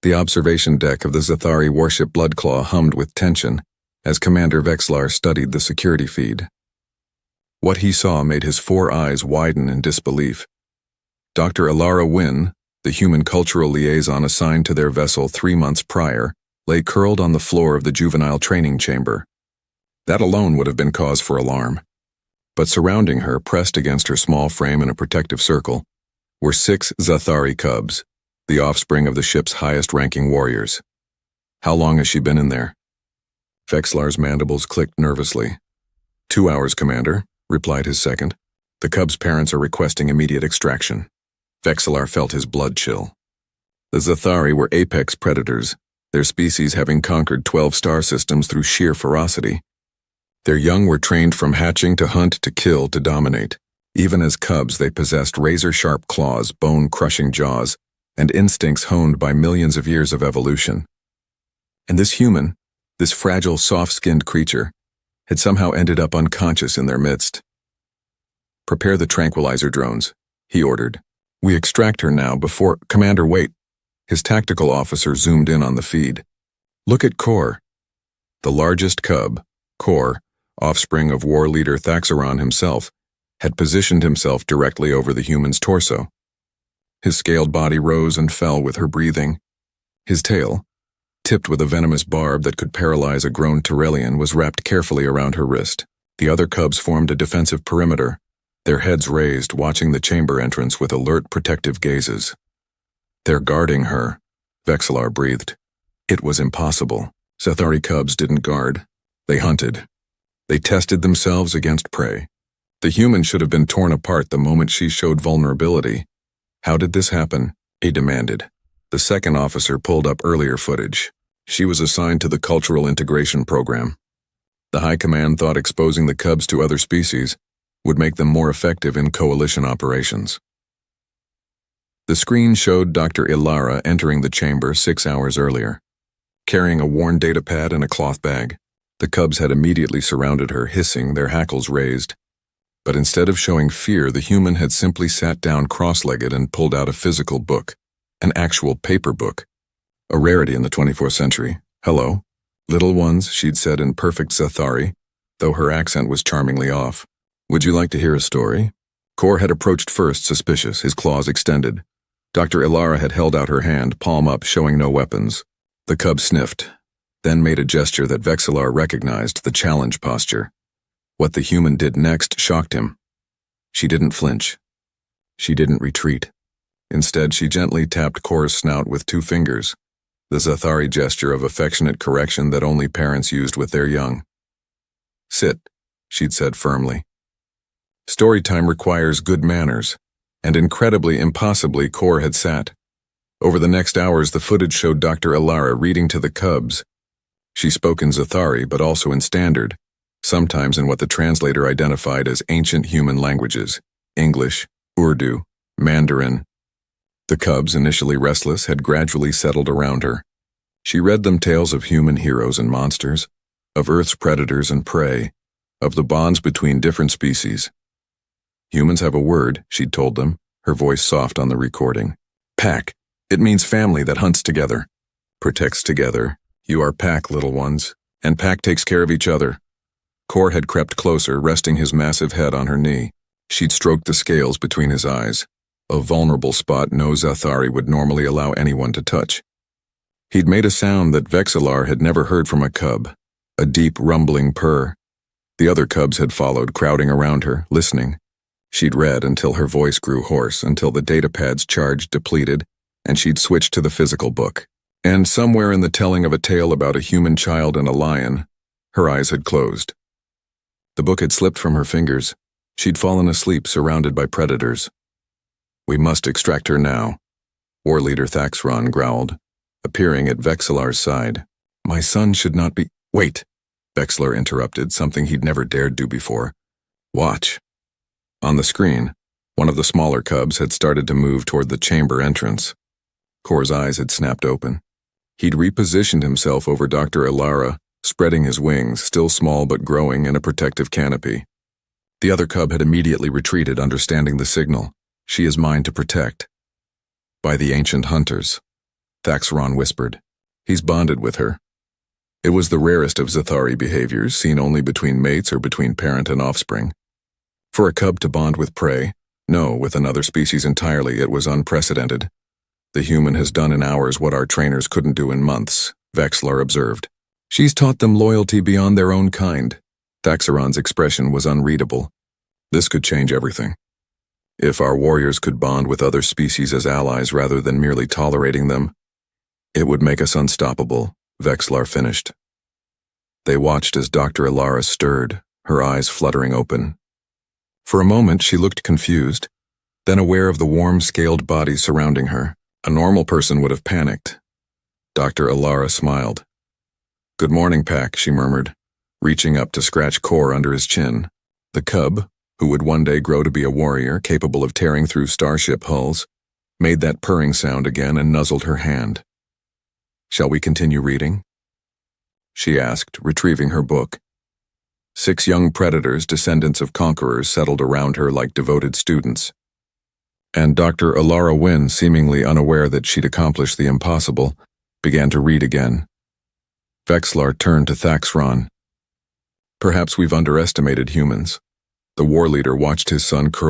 The observation deck of the Zathari warship Bloodclaw hummed with tension as Commander Vexlar studied the security feed. What he saw made his 4 eyes widen in disbelief. Dr. Ilara Wynn, the human cultural liaison assigned to their vessel 3 months prior, lay curled on the floor of the juvenile training chamber. That alone would have been cause for alarm. But surrounding her, pressed against her small frame in a protective circle, were 6 Zathari cubs, the offspring of the ship's highest-ranking warriors. How long has she been in there? Vexlar's mandibles clicked nervously. 2 hours, Commander, replied his second. The cubs' parents are requesting immediate extraction. Vexlar felt his blood chill. The Zathari were apex predators, their species having conquered 12 star systems through sheer ferocity. Their young were trained from hatching to hunt to kill to dominate. Even as cubs, they possessed razor-sharp claws, bone-crushing jaws, and instincts honed by millions of years of evolution. And this human, this fragile, soft-skinned creature, had somehow ended up unconscious in their midst. Prepare the tranquilizer drones, he ordered. We extract her now before— Commander, wait. His tactical officer zoomed in on the feed. Look at Kor. The largest cub, Kor, offspring of war leader Thaxaron himself, had positioned himself directly over the human's torso. His scaled body rose and fell with her breathing. His tail, tipped with a venomous barb that could paralyze a grown Tyrellian, was wrapped carefully around her wrist. The other cubs formed a defensive perimeter, their heads raised, watching the chamber entrance with alert, protective gazes. They're guarding her, Vexlar breathed. It was impossible. Zathari cubs didn't guard. They hunted. They tested themselves against prey. The human should have been torn apart the moment she showed vulnerability. How did this happen? He demanded. The second officer pulled up earlier footage. She was assigned to the Cultural Integration Program. The High Command thought exposing the cubs to other species would make them more effective in coalition operations. The screen showed Dr. Ilara entering the chamber 6 hours earlier, carrying a worn datapad and a cloth bag. The cubs had immediately surrounded her, hissing, their hackles raised. But instead of showing fear, the human had simply sat down cross-legged and pulled out a physical book, an actual paper book, a rarity in the 24th century. Hello, little ones, she'd said in perfect Zathari, though her accent was charmingly off. Would you like to hear a story? Kor had approached first, suspicious, his claws extended. Dr. Ilara had held out her hand, palm up, showing no weapons. The cub sniffed, then made a gesture that Vexlar recognized, the challenge posture. What the human did next shocked him. She didn't flinch. She didn't retreat. Instead, she gently tapped Kor's snout with 2 fingers, the Zathari gesture of affectionate correction that only parents used with their young. Sit, she'd said firmly. Storytime requires good manners, and incredibly, impossibly, Kor had sat. Over the next hours, the footage showed Dr. Ilara reading to the cubs. She spoke in Zathari, but also in Standard, sometimes in what the translator identified as ancient human languages, English, Urdu, Mandarin. The cubs, initially restless, had gradually settled around her. She read them tales of human heroes and monsters, of Earth's predators and prey, of the bonds between different species. Humans have a word, she'd told them, her voice soft on the recording. Pack. It means family that hunts together, protects together. You are pack, little ones, and pack takes care of each other. Kor had crept closer, resting his massive head on her knee. She'd stroked the scales between his eyes, a vulnerable spot no Zathari would normally allow anyone to touch. He'd made a sound that Vexlar had never heard from a cub, a deep, rumbling purr. The other cubs had followed, crowding around her, listening. She'd read until her voice grew hoarse, until the datapad's charge depleted, and she'd switched to the physical book. And somewhere in the telling of a tale about a human child and a lion, her eyes had closed. The book had slipped from her fingers. She'd fallen asleep, surrounded by predators. We must extract her now, War Leader Thaxaron growled, appearing at Vexlar's side. My son should not be— Wait, Vexlar interrupted, something he'd never dared do before. Watch. On the screen, one of the smaller cubs had started to move toward the chamber entrance. Kor's eyes had snapped open. He'd repositioned himself over Dr. Ilara, spreading his wings, still small but growing in a protective canopy. The other cub had immediately retreated, understanding the signal. She is mine to protect. By the ancient hunters. Thaxaron whispered. He's bonded with her. It was the rarest of Zathari behaviors, seen only between mates or between parent and offspring. For a cub to bond with prey, no, with another species entirely, it was unprecedented. The human has done in hours what our trainers couldn't do in months, Vexlar observed. She's taught them loyalty beyond their own kind. Thaxaron's expression was unreadable. This could change everything. If our warriors could bond with other species as allies rather than merely tolerating them, it would make us unstoppable, Vexlar finished. They watched as Dr. Alara stirred, her eyes fluttering open. For a moment she looked confused, then aware of the warm, scaled body surrounding her. A normal person would have panicked. Dr. Alara smiled. "Good morning, Pack," she murmured, reaching up to scratch Kor under his chin. The cub, who would one day grow to be a warrior capable of tearing through starship hulls, made that purring sound again and nuzzled her hand. "Shall we continue reading?" she asked, retrieving her book. 6 young predators, descendants of conquerors, settled around her like devoted students. And Dr. Alara Wynn, seemingly unaware that she'd accomplished the impossible, began to read again. Vexlar turned to Thaxaron. "Perhaps we've underestimated humans." The war leader watched his son curl